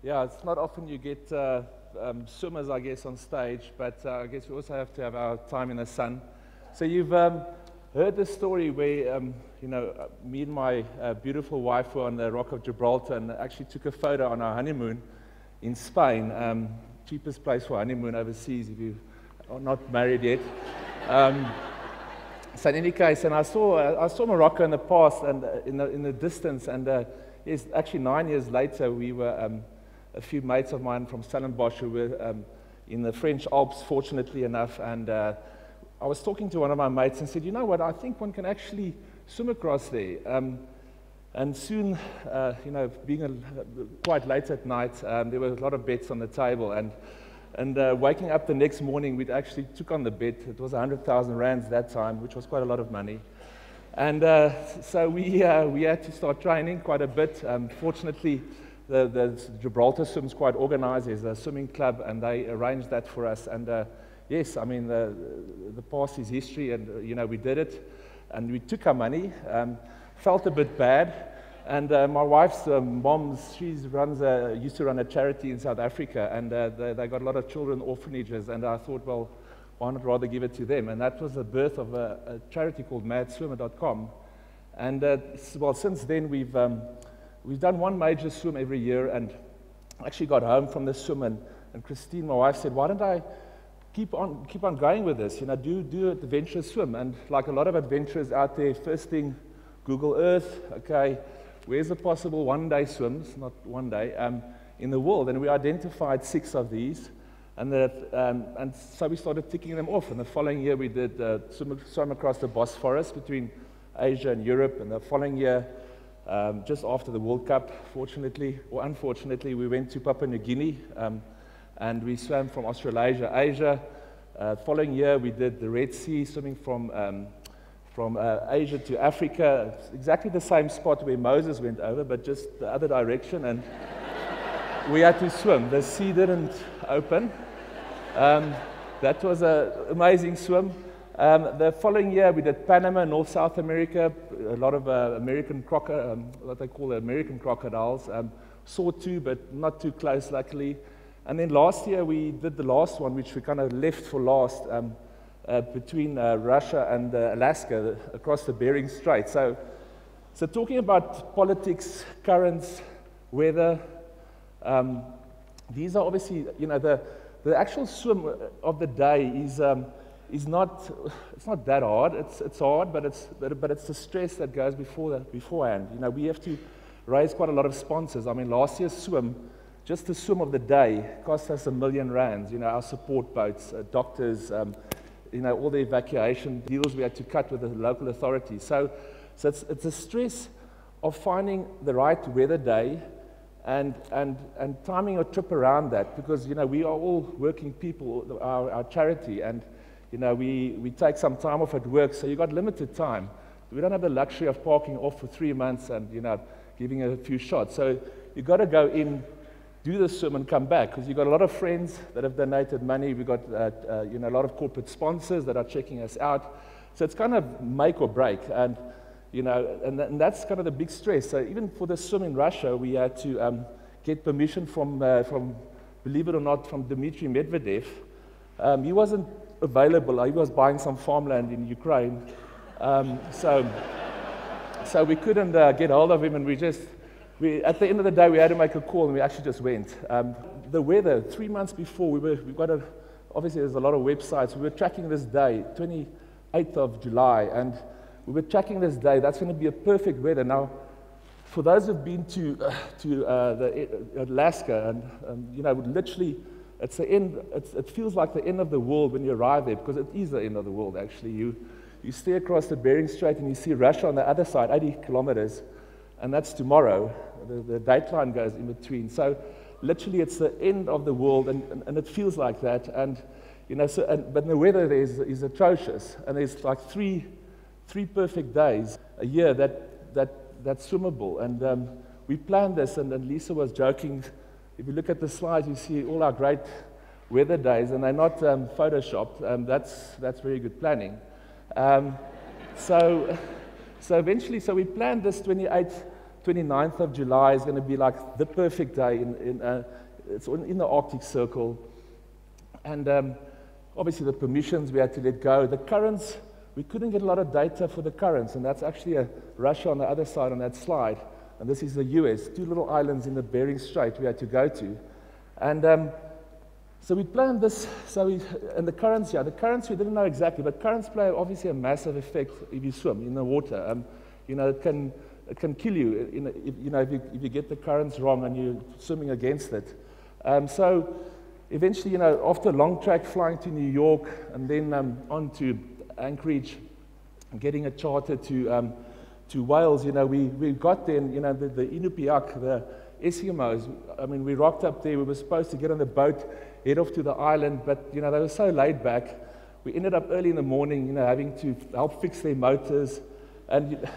Yeah, it's not often you get swimmers, I guess, on stage, but I guess we also have to have our time in the sun. So you've heard the story where, me and my beautiful wife were on the Rock of Gibraltar and actually took a photo on our honeymoon in Spain. Cheapest place for honeymoon overseas if you are not married yet. So in any case, and I saw Morocco in the past and in the distance, and yes, actually 9 years later, we were a few mates of mine from Stellenbosch who were in the French Alps, fortunately enough, and I was talking to one of my mates and said, you know what, I think one can actually swim across there. And soon, being quite late at night, there were a lot of bets on the table, and waking up the next morning, we actually took on the bet. It was 100,000 rands that time, which was quite a lot of money. And so we had to start training quite a bit. Fortunately, the Gibraltar swim's quite organized. There's a swimming club, and they arranged that for us. And yes, I mean, the past is history, and, we did it. And we took our money, felt a bit bad. And my wife's mom, she used to run a charity in South Africa, and they got a lot of children orphanages. And I thought, well, why not rather give it to them? And that was the birth of a charity called Madswimmer.com. And well, since then we've done one major swim every year, and actually got home from the swim, and Christine, my wife, said, why don't I keep on going with this? Do an adventurous swim. And like a lot of adventurers out there, first thing, Google Earth, okay, where's the possible one-day swims, not one day, in the world? And we identified 6 of these, and so we started ticking them off. And the following year, we did swim across the Bosphorus between Asia and Europe. And the following year, just after the World Cup, fortunately or unfortunately, we went to Papua New Guinea, and we swam from Australasia, Asia. Following year, we did the Red Sea, swimming from Asia to Africa. It's exactly the same spot where Moses went over, but just the other direction, and we had to swim. The sea didn't open. That was an amazing swim. The following year, we did Panama, North South America, a lot of what they call American crocodiles. Saw 2, but not too close, luckily. And then last year, we did the last one, which we kind of left for last, between Russia and Alaska, across the Bering Strait. So talking about politics, currents, weather, these are obviously, the actual swim of the day is not, it's not that hard. It's hard, but it's the stress that goes beforehand. We have to raise quite a lot of sponsors. I mean, last year's swim, just the swim of the day, cost us R1 million. Our support boats, doctors, all the evacuation deals we had to cut with the local authorities. So it's a stress of finding the right weather day and timing a trip around that, because we are all working people, our charity, and we take some time off at work, so you've got limited time. We don't have the luxury of parking off for 3 months and giving it a few shots. So you've got to go in, do the swim, and come back, because you've got a lot of friends that have donated money. We've got a lot of corporate sponsors that are checking us out. So it's kind of make or break, and and that's kind of the big stress. So even for the swim in Russia, we had to get permission from believe it or not, from Dmitry Medvedev. He wasn't available. He was buying some farmland in Ukraine, so we couldn't get hold of him, and at the end of the day, we had to make a call, and we actually just went. The weather, 3 months before, obviously there's a lot of websites. We were tracking this day, 28th of July, and we were tracking this day. That's going to be a perfect weather. Now, for those who've been to Alaska, and literally, it's the end. It feels like the end of the world when you arrive there, because it is the end of the world, actually. You stare across the Bering Strait, and you see Russia on the other side, 80 kilometers, and that's tomorrow. The dateline goes in between. So literally, it's the end of the world, and it feels like that. And but the weather there is atrocious, and there's like three perfect days a year that's swimmable. And we planned this, and Lisa was joking. If you look at the slides, you see all our great weather days, and they're not photoshopped. That's very good planning. So eventually, we planned this 28th 29th of July is going to be like the perfect day. It's in the Arctic Circle. And obviously the permissions we had to let go. The currents, we couldn't get a lot of data for the currents, and that's actually Russia on the other side on that slide. And this is the US, 2 little islands in the Bering Strait we had to go to. And so we planned this, and the currents we didn't know exactly, but currents play obviously a massive effect if you swim in the water. It can kill you, if you get the currents wrong and you're swimming against it. So eventually, after a long track flying to New York and then on to Anchorage, getting a charter to Wales, we got there, and, the Inupiaq, the Eskimos, we rocked up there. We were supposed to get on the boat, head off to the island, but, they were so laid back. We ended up early in the morning, having to help fix their motors. And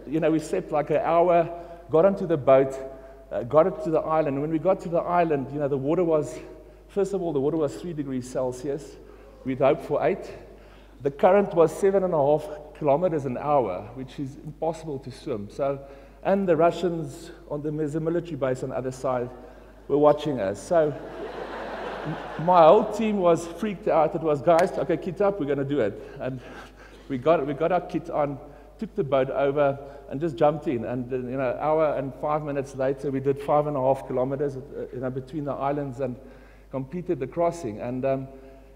we slept like an hour, got onto the boat, got it to the island. And when we got to the island, the water was, first of all, the water was 3 degrees Celsius. We'd hoped for 8. The current was 7.5 kilometers an hour, which is impossible to swim. And the Russians, there's a military base on the other side, were watching us. So my whole team was freaked out. It was, guys, okay, kit up, we're going to do it. And we got our kit on, took the boat over, and just jumped in. And an hour and 5 minutes later, we did 5.5 kilometers between the islands and completed the crossing. And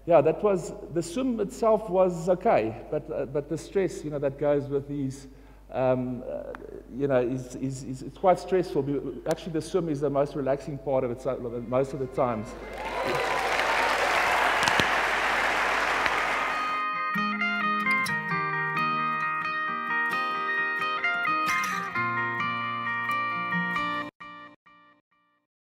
that was, the swim itself was okay, but the stress that goes with these it's quite stressful. Actually, the swim is the most relaxing part of it most of the times.